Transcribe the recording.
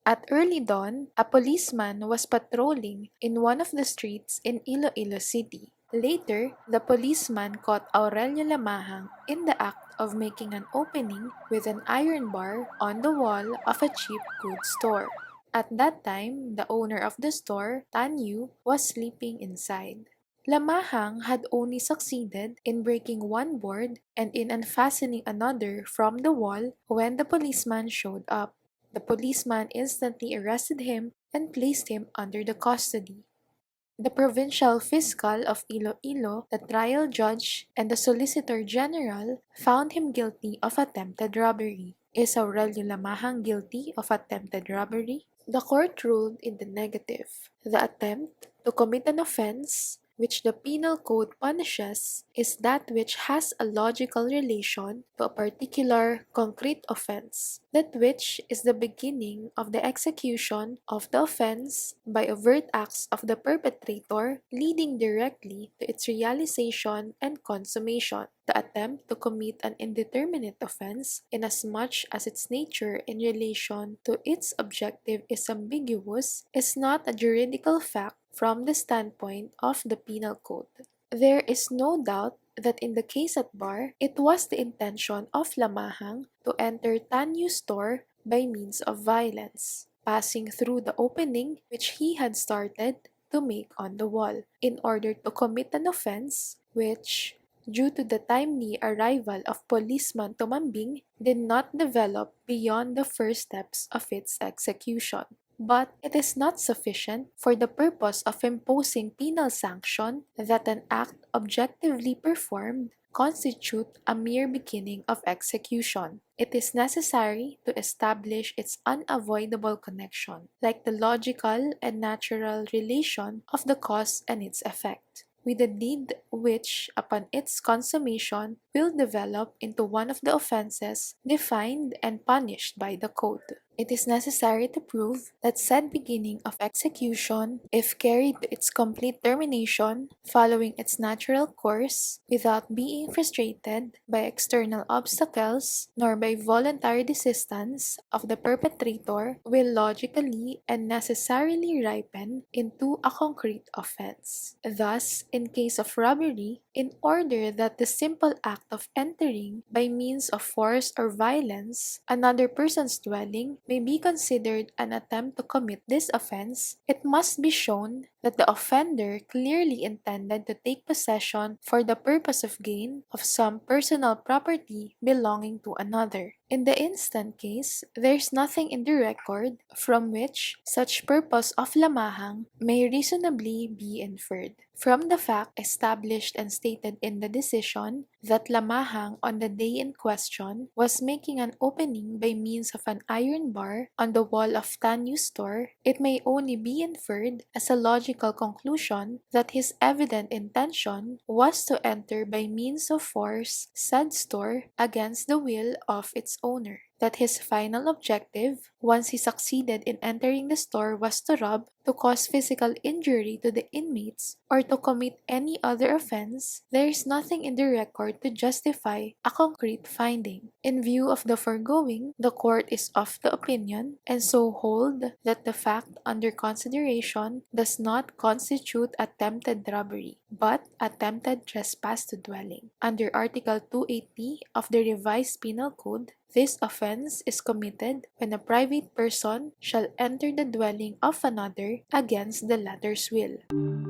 At early dawn, a policeman was patrolling in one of the streets in Iloilo City. Later, the policeman caught Aurelio Lamahang in the act of making an opening with an iron bar on the wall of a cheap goods store. At that time, the owner of the store, Tanyu, was sleeping inside. Lamahang had only succeeded in breaking one board and in unfastening another from the wall when the policeman showed up. The policeman instantly arrested him and placed him under the custody. The provincial fiscal of Iloilo, the trial judge, and the solicitor general found him guilty of attempted robbery. Is Aurelio Lamahang guilty of attempted robbery? The court ruled in the negative. The attempt to commit an offense which the penal code punishes is that which has a logical relation to a particular concrete offense, that which is the beginning of the execution of the offense by overt acts of the perpetrator leading directly to its realization and consummation. The attempt to commit an indeterminate offense, inasmuch as its nature in relation to its objective is ambiguous, is not a juridical fact from the standpoint of the penal code. There is no doubt that in the case at bar, it was the intention of Lamahang to enter Tanyu's store by means of violence, passing through the opening which he had started to make on the wall, in order to commit an offense which, due to the timely arrival of policeman Tumambing, did not develop beyond the first steps of its execution. But it is not sufficient for the purpose of imposing penal sanction that an act objectively performed constitute a mere beginning of execution. It is necessary to establish its unavoidable connection, like the logical and natural relation of the cause and its effect, with a deed which, upon its consummation, will develop into one of the offenses defined and punished by the code. It is necessary to prove that said beginning of execution, if carried to its complete termination, following its natural course, without being frustrated by external obstacles, nor by voluntary desistance of the perpetrator, will logically and necessarily ripen into a concrete offense. Thus, in case of robbery, in order that the simple act of entering, by means of force or violence, another person's dwelling may be considered an attempt to commit this offense, it must be shown that the offender clearly intended to take possession for the purpose of gain of some personal property belonging to another. In the instant case, there is nothing in the record from which such purpose of Lamahang may reasonably be inferred. From the fact established and stated in the decision that Lamahang on the day in question was making an opening by means of an iron bar on the wall of Tanyu's store, it may only be inferred as a logical conclusion that his evident intention was to enter by means of force said store against the will of its owner, that his final objective, once he succeeded in entering the store, was to rob, to cause physical injury to the inmates, or to commit any other offense. There is nothing in the record to justify a concrete finding. In view of the foregoing, the court is of the opinion, and so hold, that the fact under consideration does not constitute attempted robbery, but attempted trespass to dwelling. Under Article 280 of the Revised Penal Code, this offense is committed when a private person shall enter the dwelling of another against the latter's will.